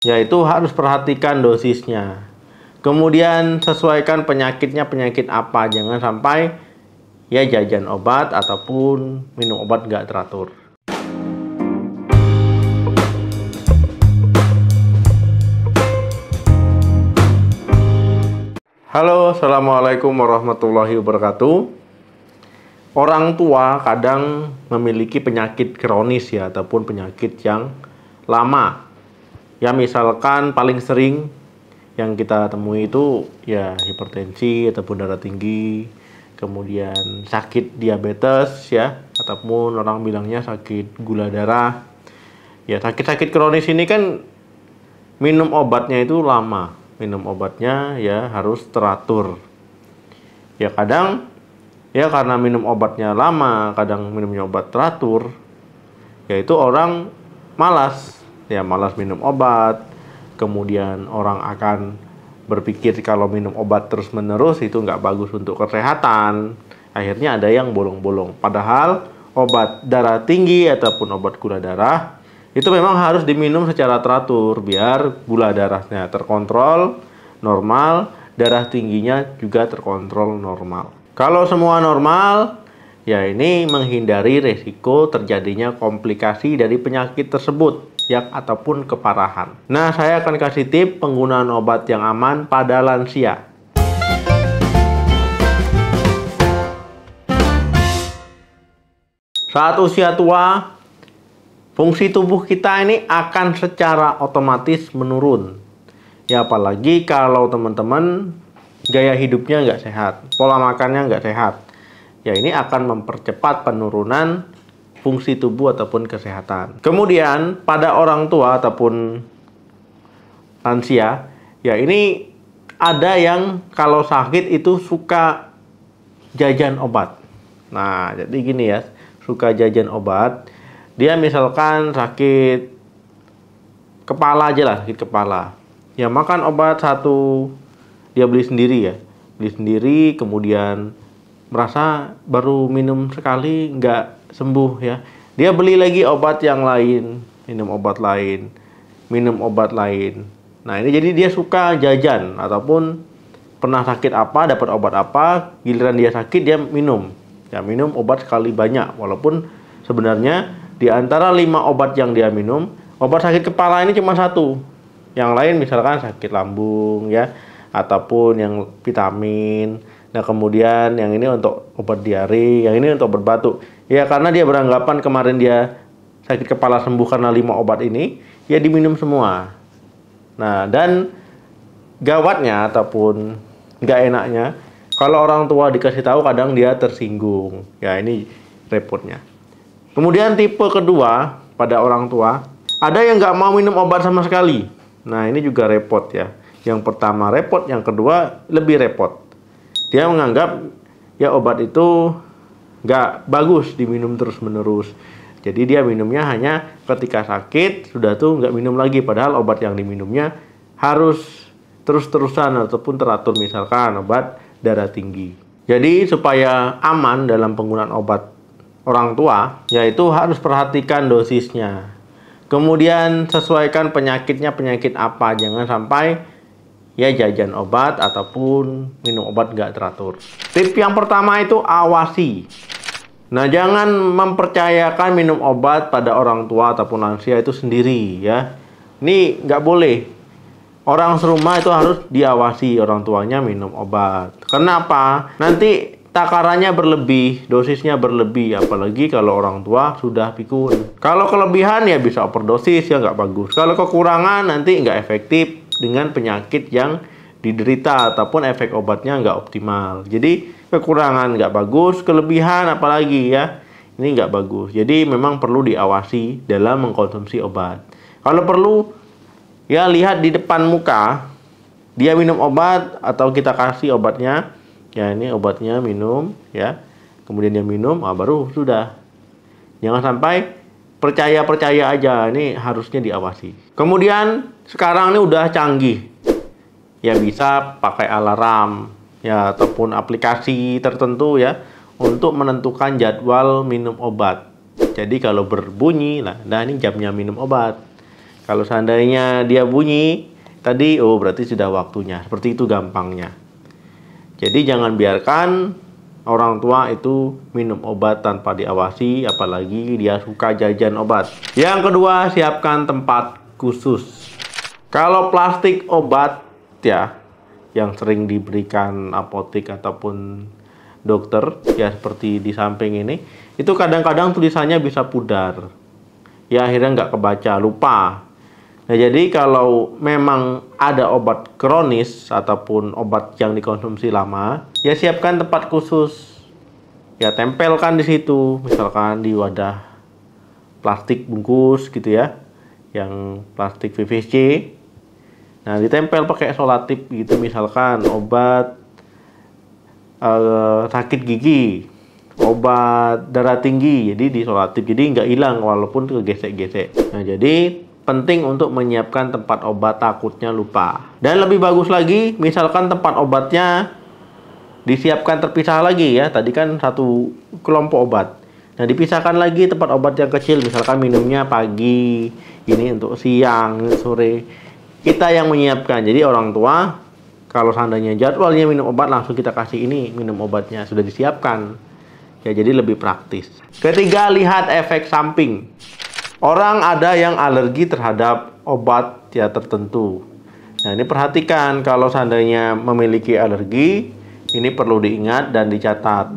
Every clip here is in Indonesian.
yaitu harus perhatikan dosisnya. Kemudian sesuaikan penyakitnya, penyakit apa. Jangan sampai ya jajan obat ataupun minum obat nggak teratur. Halo, assalamualaikum warahmatullahi wabarakatuh. Orang tua kadang memiliki penyakit kronis ya, ataupun penyakit yang lama. Ya misalkan paling sering yang kita temui itu ya hipertensi ataupun darah tinggi, kemudian sakit diabetes ya, ataupun orang bilangnya sakit gula darah. Ya sakit-sakit kronis ini kan minum obatnya itu lama, minum obatnya ya harus teratur. Ya kadang ya karena minum obatnya lama, kadang minumnya obat teratur, yaitu orang malas, ya malas minum obat. Kemudian orang akan berpikir kalau minum obat terus-menerus itu nggak bagus untuk kesehatan. Akhirnya ada yang bolong-bolong. Padahal obat darah tinggi ataupun obat gula darah itu memang harus diminum secara teratur biar gula darahnya terkontrol normal, darah tingginya juga terkontrol normal. Kalau semua normal, ya ini menghindari resiko terjadinya komplikasi dari penyakit tersebut ya, ataupun keparahan. Nah, saya akan kasih tips penggunaan obat yang aman pada lansia. Saat usia tua, fungsi tubuh kita ini akan secara otomatis menurun. Ya, apalagi kalau teman-teman gaya hidupnya nggak sehat, pola makannya nggak sehat. Ya, ini akan mempercepat penurunan fungsi tubuh ataupun kesehatan. Kemudian pada orang tua ataupun lansia, ya ini ada yang kalau sakit itu suka jajan obat. Nah, jadi gini ya, suka jajan obat. Dia misalkan sakit kepala aja lah, sakit kepala. Ya makan obat satu, dia beli sendiri ya, beli sendiri, kemudian merasa baru minum sekali nggak sembuh ya, dia beli lagi obat yang lain, minum obat lain, minum obat lain. Nah ini jadi dia suka jajan, ataupun pernah sakit apa dapat obat apa, giliran dia sakit dia minum ya, minum obat sekali banyak. Walaupun sebenarnya di antara 5 obat yang dia minum, obat sakit kepala ini cuma 1, yang lain misalkan sakit lambung ya, ataupun yang vitamin. Nah kemudian yang ini untuk obat diare, yang ini untuk obat batuk. Ya karena dia beranggapan kemarin dia sakit kepala sembuh karena 5 obat ini, ya diminum semua. Nah dan gawatnya ataupun nggak enaknya, kalau orang tua dikasih tahu kadang dia tersinggung. Ya ini repotnya. Kemudian tipe kedua pada orang tua, ada yang nggak mau minum obat sama sekali. Nah ini juga repot ya. Yang pertama repot, yang kedua lebih repot. Dia menganggap ya obat itu nggak bagus diminum terus-menerus. Jadi dia minumnya hanya ketika sakit, sudah tuh nggak minum lagi. Padahal obat yang diminumnya harus terus-terusan ataupun teratur, misalkan obat darah tinggi. Jadi supaya aman dalam penggunaan obat orang tua, yaitu harus perhatikan dosisnya. Kemudian sesuaikan penyakitnya, penyakit apa. Jangan sampai ya jajan obat ataupun minum obat nggak teratur. Tips yang pertama itu awasi. Nah jangan mempercayakan minum obat pada orang tua ataupun lansia itu sendiri ya. Ini nggak boleh. Orang serumah itu harus diawasi orang tuanya minum obat. Kenapa? Nanti takarannya berlebih, dosisnya berlebih, apalagi kalau orang tua sudah pikun. Kalau kelebihan ya bisa overdosis, ya nggak bagus. Kalau kekurangan nanti nggak efektif dengan penyakit yang diderita, ataupun efek obatnya nggak optimal. Jadi kekurangan nggak bagus, kelebihan apalagi ya, ini nggak bagus. Jadi memang perlu diawasi dalam mengkonsumsi obat. Kalau perlu ya lihat di depan muka dia minum obat atau kita kasih obatnya. Ya ini obatnya minum ya, kemudian dia minum, baru sudah. Jangan sampai percaya aja, ini harusnya diawasi. Kemudian sekarang ini udah canggih, ya bisa pakai alarm ya ataupun aplikasi tertentu ya untuk menentukan jadwal minum obat. Jadi kalau berbunyi lah, nah ini jamnya minum obat. Kalau seandainya dia bunyi tadi, oh berarti sudah waktunya. Seperti itu gampangnya. Jadi jangan biarkan orang tua itu minum obat tanpa diawasi, apalagi dia suka jajan obat. Yang kedua, siapkan tempat khusus. Kalau plastik obat ya, yang sering diberikan apotek ataupun dokter, ya seperti di samping ini, itu kadang-kadang tulisannya bisa pudar. Ya akhirnya nggak kebaca, lupa. Nah, jadi kalau memang ada obat kronis ataupun obat yang dikonsumsi lama, ya siapkan tempat khusus. Ya tempelkan di situ, misalkan di wadah plastik bungkus gitu ya, yang plastik PVC. Nah, ditempel pakai selotip gitu, misalkan obat sakit gigi, obat darah tinggi, jadi diselotip, jadi nggak hilang walaupun kegesek-gesek. Nah, jadi penting untuk menyiapkan tempat obat, takutnya lupa. Dan lebih bagus lagi, misalkan tempat obatnya disiapkan terpisah lagi ya. Tadi kan satu kelompok obat. Nah, dipisahkan lagi tempat obat yang kecil, misalkan minumnya pagi, ini untuk siang, sore. Kita yang menyiapkan. Jadi orang tua, kalau seandainya jadwalnya minum obat, langsung kita kasih ini minum obatnya, sudah disiapkan. Ya, jadi lebih praktis. Ketiga, lihat efek samping. Orang ada yang alergi terhadap obat ya tertentu. Nah, ini perhatikan kalau seandainya memiliki alergi, ini perlu diingat dan dicatat.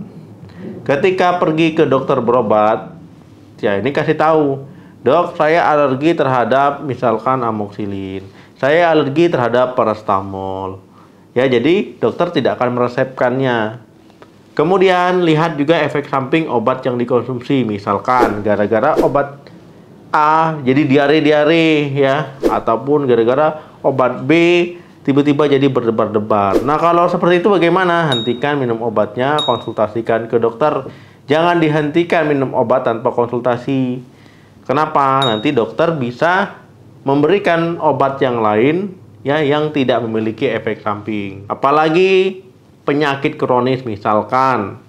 Ketika pergi ke dokter berobat, ya ini kasih tahu, dok, saya alergi terhadap misalkan amoxilin, saya alergi terhadap paracetamol. Ya, jadi dokter tidak akan meresepkannya. Kemudian lihat juga efek samping obat yang dikonsumsi, misalkan gara-gara obat A jadi diare-diare ya, ataupun gara-gara obat B tiba-tiba jadi berdebar-debar. Nah, kalau seperti itu bagaimana? Hentikan minum obatnya, konsultasikan ke dokter. Jangan dihentikan minum obat tanpa konsultasi. Kenapa? Nanti dokter bisa memberikan obat yang lain ya, yang tidak memiliki efek samping. Apalagi penyakit kronis, misalkan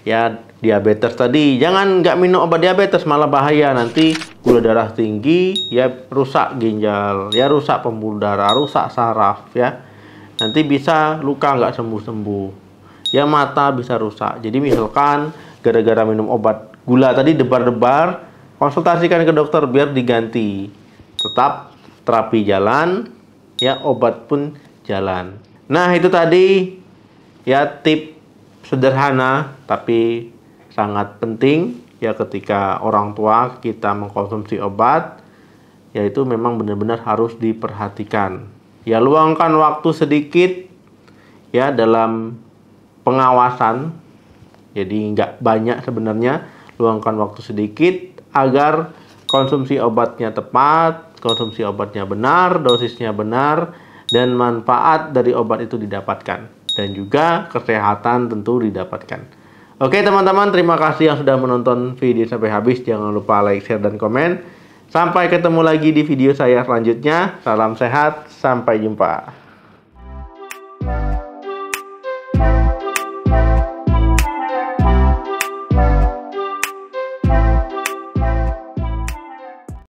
ya diabetes tadi, jangan nggak minum obat diabetes, malah bahaya. Nanti gula darah tinggi, ya rusak ginjal, ya rusak pembuluh darah, rusak saraf ya. Nanti bisa luka nggak sembuh-sembuh. Ya mata bisa rusak. Jadi misalkan gara-gara minum obat gula tadi debar-debar, konsultasikan ke dokter biar diganti. Tetap terapi jalan, ya obat pun jalan. Nah, itu tadi ya tip sederhana tapi sangat penting ya ketika orang tua kita mengkonsumsi obat, yaitu memang benar-benar harus diperhatikan. Ya luangkan waktu sedikit ya dalam pengawasan. Jadi nggak banyak sebenarnya, luangkan waktu sedikit agar konsumsi obatnya tepat, konsumsi obatnya benar, dosisnya benar, dan manfaat dari obat itu didapatkan. Dan juga kesehatan tentu didapatkan. Oke teman-teman, terima kasih yang sudah menonton video sampai habis. Jangan lupa like, share, dan komen. Sampai ketemu lagi di video saya selanjutnya. Salam sehat, sampai jumpa.